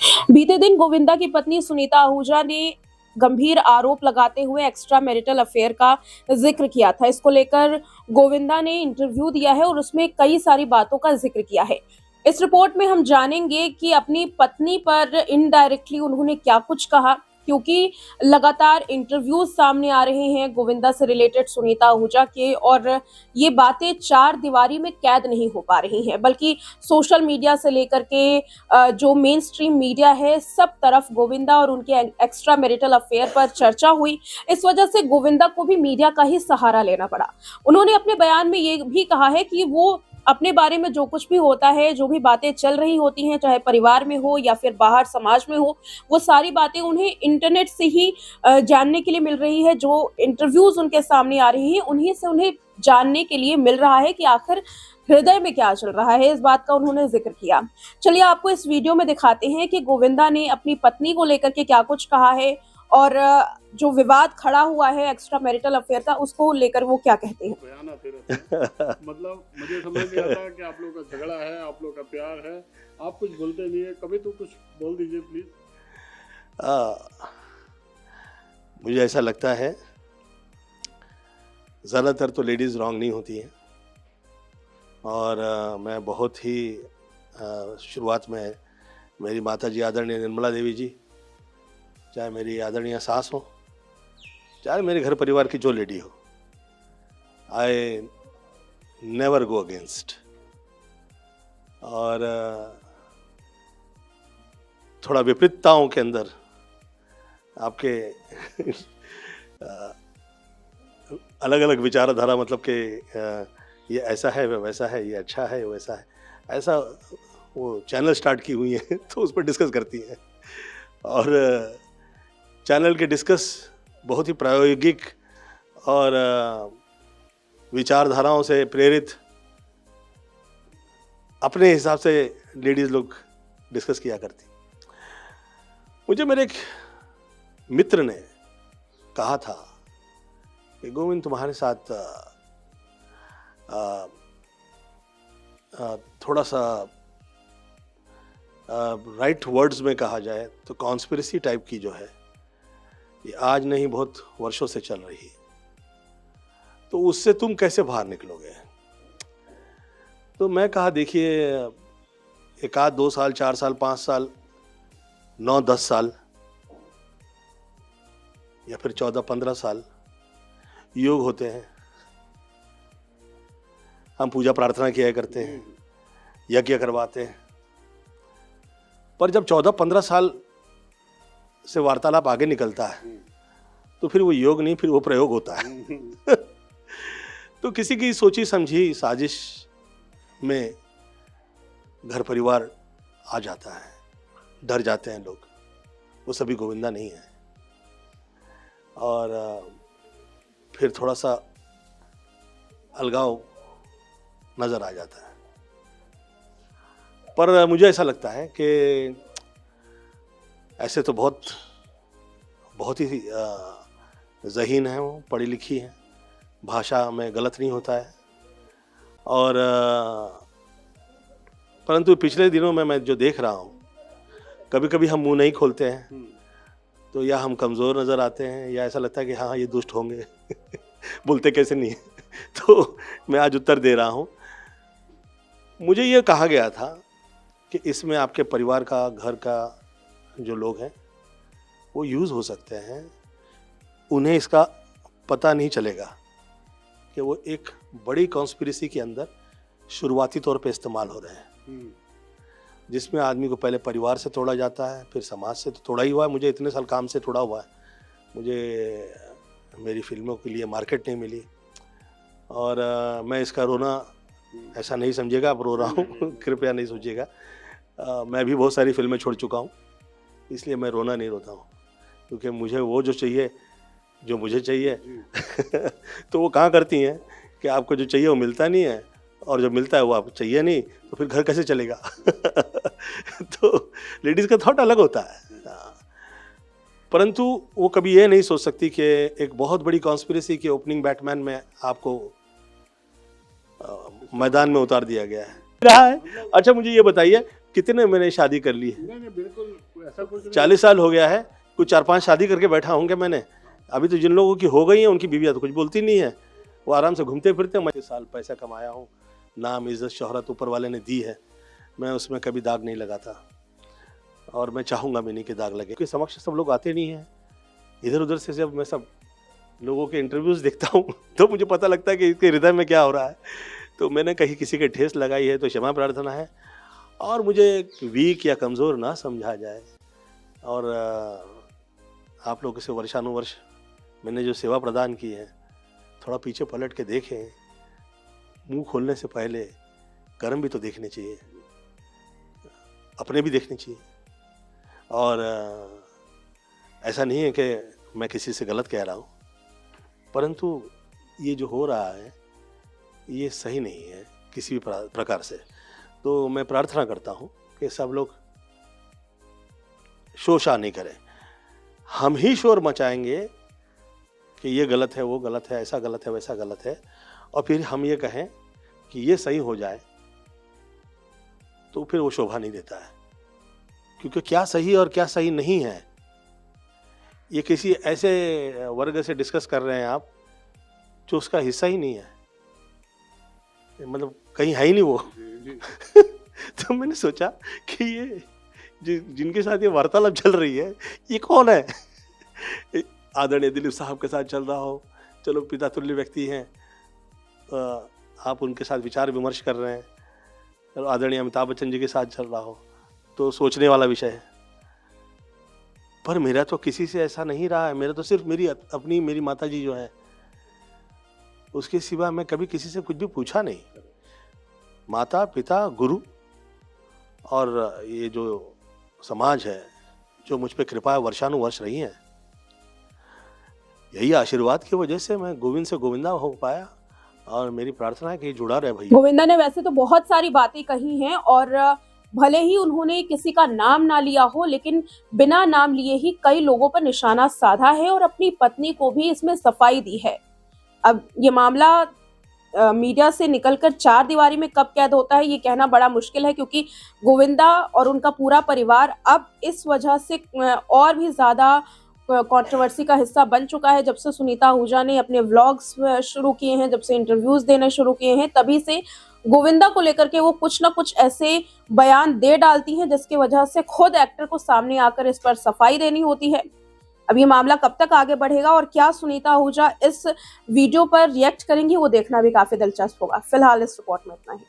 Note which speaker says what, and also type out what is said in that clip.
Speaker 1: बीते दिन गोविंदा की पत्नी सुनीता आहूजा ने गंभीर आरोप लगाते हुए एक्स्ट्रा मैरिटल अफेयर का जिक्र किया था। इसको लेकर गोविंदा ने इंटरव्यू दिया है और उसमें कई सारी बातों का जिक्र किया है। इस रिपोर्ट में हम जानेंगे कि अपनी पत्नी पर इनडायरेक्टली उन्होंने क्या कुछ कहा, क्योंकि लगातार इंटरव्यूज सामने आ रहे हैं गोविंदा से रिलेटेड सुनीता आहूजा के, और ये बातें चार दीवारी में कैद नहीं हो पा रही हैं, बल्कि सोशल मीडिया से लेकर के जो मेन स्ट्रीम मीडिया है, सब तरफ गोविंदा और उनके एक्स्ट्रा मैरिटल अफेयर पर चर्चा हुई। इस वजह से गोविंदा को भी मीडिया का ही सहारा लेना पड़ा। उन्होंने अपने बयान में ये भी कहा है कि वो अपने बारे में जो कुछ भी होता है, जो भी बातें चल रही होती हैं, चाहे परिवार में हो या फिर बाहर समाज में हो, वो सारी बातें उन्हें इंटरनेट से ही जानने के लिए मिल रही है। जो इंटरव्यूज उनके सामने आ रही हैं, उन्हीं से उन्हें जानने के लिए मिल रहा है कि आखिर हृदय में क्या चल रहा है। इस बात का उन्होंने जिक्र किया। चलिए आपको इस वीडियो में दिखाते हैं कि गोविंदा ने अपनी पत्नी को लेकर के क्या कुछ कहा है, और जो विवाद खड़ा हुआ है एक्स्ट्रा मैरिटल अफेयर का, उसको लेकर वो क्या कहते हैं।
Speaker 2: बयान आते रहते हैं। मतलब मुझे समझ नहीं आता कि आप लोग का झगड़ा है, आप लोग का प्यार है, आप कुछ बोलते नहीं है, कभी तो कुछ बोल दीजिए प्लीज।
Speaker 3: मुझे ऐसा लगता है ज़्यादातर तो लेडीज़ रॉन्ग नहीं होती हैं, और मैं बहुत ही शुरुआत में मेरी माता जी आदरणीय निर्मला देवी जी, चाहे मेरी आदरणीय सास हो, चाहे मेरे घर परिवार की जो लेडी हो, आई नेवर गो अगेंस्ट। और थोड़ा विपरीतताओं के अंदर आपके अलग अलग विचारधारा, मतलब कि ये ऐसा है, वैसा है, ये अच्छा है, वैसा है, ऐसा वो चैनल स्टार्ट की हुई है तो उस पर डिस्कस करती हैं। और चैनल के डिस्कस बहुत ही प्रायोगिक और विचारधाराओं से प्रेरित अपने हिसाब से लेडीज़ लोग डिस्कस किया करती। मुझे मेरे एक मित्र ने कहा था कि गोविंद, तुम्हारे साथ थोड़ा सा राइट वर्ड्स में कहा जाए तो कॉन्स्पिरेसी टाइप की जो है, ये आज नहीं बहुत वर्षों से चल रही है, तो उससे तुम कैसे बाहर निकलोगे। तो मैं कहा, देखिए, एक आध 2 साल, 4 साल, 5 साल, 9-10 साल या फिर 14-15 साल योग होते हैं। हम पूजा प्रार्थना किया करते हैं, यज्ञ करवाते हैं, पर जब 14-15 साल से वार्तालाप आगे निकलता है तो फिर वो योग नहीं, फिर वो प्रयोग होता है। तो किसी की सोची समझी साजिश में घर परिवार आ जाता है, डर जाते हैं लोग। वो सभी गोविंदा नहीं है, और फिर थोड़ा सा अलगाव नजर आ जाता है। पर मुझे ऐसा लगता है कि ऐसे तो बहुत ही ज़हीन है, वो पढ़ी लिखी है, भाषा में गलत नहीं होता है। और परंतु पिछले दिनों में मैं जो देख रहा हूँ, कभी कभी हम मुंह नहीं खोलते हैं तो या हम कमज़ोर नज़र आते हैं, या ऐसा लगता है कि हाँ ये दुष्ट होंगे बोलते कैसे नहीं है। तो मैं आज उत्तर दे रहा हूँ। मुझे ये कहा गया था कि इसमें आपके परिवार का, घर का जो लोग हैं वो यूज़ हो सकते हैं, उन्हें इसका पता नहीं चलेगा कि वो एक बड़ी कॉन्स्पिरेसी के अंदर शुरुआती तौर पे इस्तेमाल हो रहे हैं, जिसमें आदमी को पहले परिवार से तोड़ा जाता है, फिर समाज से तो तोड़ा ही हुआ है। मुझे इतने साल काम से तोड़ा हुआ है, मुझे मेरी फिल्मों के लिए मार्केट नहीं मिली, और मैं इसका रोना ऐसा नहीं समझिएगा, आप रो रहा हूँ कृपया नहीं सोचिएगा। मैं भी बहुत सारी फिल्में छोड़ चुका हूँ, इसलिए मैं रोना नहीं रोता हूँ, क्योंकि मुझे वो जो चाहिए, जो मुझे चाहिए तो वो कहाँ करती हैं कि आपको जो चाहिए वो मिलता नहीं है, और जो मिलता है वो आपको चाहिए नहीं, तो फिर घर कैसे चलेगा। तो लेडीज़ का थॉट अलग होता है, परंतु वो कभी ये नहीं सोच सकती कि एक बहुत बड़ी कॉन्स्पिरेसी के ओपनिंग बैटमैन में आपको मैदान में उतार दिया गया है। अच्छा, मुझे ये बताइए कितने मैंने शादी कर ली है,
Speaker 2: नहीं बिल्कुल ऐसा कुछ नहीं।
Speaker 3: 40 साल हो गया है, कुछ 4-5 शादी करके बैठा होंगे मैंने। अभी तो जिन लोगों की हो गई हैं उनकी बीवियाँ तो कुछ बोलती नहीं है, वो आराम से घूमते फिरते। मैं साल पैसा कमाया हूँ, नाम इज्जत शोहरत ऊपर वाले ने दी है, मैं उसमें कभी दाग नहीं लगाता और मैं चाहूँगा भी नहीं कि दाग लगे। क्योंकि समक्ष सब लोग आते नहीं हैं, इधर उधर से जब मैं सब लोगों के इंटरव्यूज़ देखता हूँ तो मुझे पता लगता है कि इसके हृदय में क्या हो रहा है। तो मैंने कहीं किसी के ठेस लगाई है तो क्षमा प्रार्थना है, और मुझे वीक या कमज़ोर ना समझा जाए। और आप लोगों से वर्षानुवर्ष मैंने जो सेवा प्रदान की है, थोड़ा पीछे पलट के देखें। मुंह खोलने से पहले कर्म भी तो देखने चाहिए, अपने भी देखने चाहिए। और ऐसा नहीं है कि मैं किसी से गलत कह रहा हूँ, परंतु ये जो हो रहा है ये सही नहीं है किसी भी प्रकार से। तो मैं प्रार्थना करता हूँ कि सब लोग शोषा नहीं करें। हम ही शोर मचाएंगे कि ये गलत है, वो गलत है, ऐसा गलत है, वैसा गलत है, और फिर हम ये कहें कि ये सही हो जाए, तो फिर वो शोभा नहीं देता है। क्योंकि क्या सही और क्या सही नहीं है ये किसी ऐसे वर्ग से डिस्कस कर रहे हैं आप जो उसका हिस्सा ही नहीं है, मतलब कहीं है ही नहीं वो। तो मैंने सोचा कि ये जिनके साथ ये वार्तालाप चल रही है ये कौन है। आदरणीय दिलीप साहब के साथ चल रहा हो, चलो पिता तुल्य व्यक्ति हैं, आप उनके साथ विचार विमर्श कर रहे हैं। चलो आदरणीय अमिताभ बच्चन जी के साथ चल रहा हो तो सोचने वाला विषय है। पर मेरा तो किसी से ऐसा नहीं रहा है, मेरा तो सिर्फ मेरी माता जी जो है, उसके सिवा मैं कभी किसी से कुछ भी पूछा नहीं। माता पिता गुरु और ये जो समाज है जो मुझ पे कृपा वर्षानुवर्ष रही है, यही आशीर्वाद की वजह से मैं गोविंद से गोविंदा हो पाया। और मेरी प्रार्थना है कि जुड़ा रहे भैया।
Speaker 1: गोविंदा ने वैसे तो बहुत सारी बातें कही हैं, और भले ही उन्होंने किसी का नाम ना लिया हो, लेकिन बिना नाम लिए ही कई लोगों पर निशाना साधा है और अपनी पत्नी को भी इसमें सफाई दी है। अब ये मामला मीडिया से निकलकर चार दीवारी में कब कैद होता है ये कहना बड़ा मुश्किल है, क्योंकि गोविंदा और उनका पूरा परिवार अब इस वजह से और भी ज्यादा कंट्रोवर्सी का हिस्सा बन चुका है। जब से सुनीता आहूजा ने अपने व्लॉग्स शुरू किए हैं, जब से इंटरव्यूज देने शुरू किए हैं, तभी से गोविंदा को लेकर के वो कुछ ना कुछ ऐसे बयान दे डालती हैं जिसकी वजह से खुद एक्टर को सामने आकर इस पर सफाई देनी होती है। अब ये मामला कब तक आगे बढ़ेगा और क्या सुनीता आहूजा इस वीडियो पर रिएक्ट करेंगी, वो देखना भी काफी दिलचस्प होगा। फिलहाल इस रिपोर्ट में इतना ही।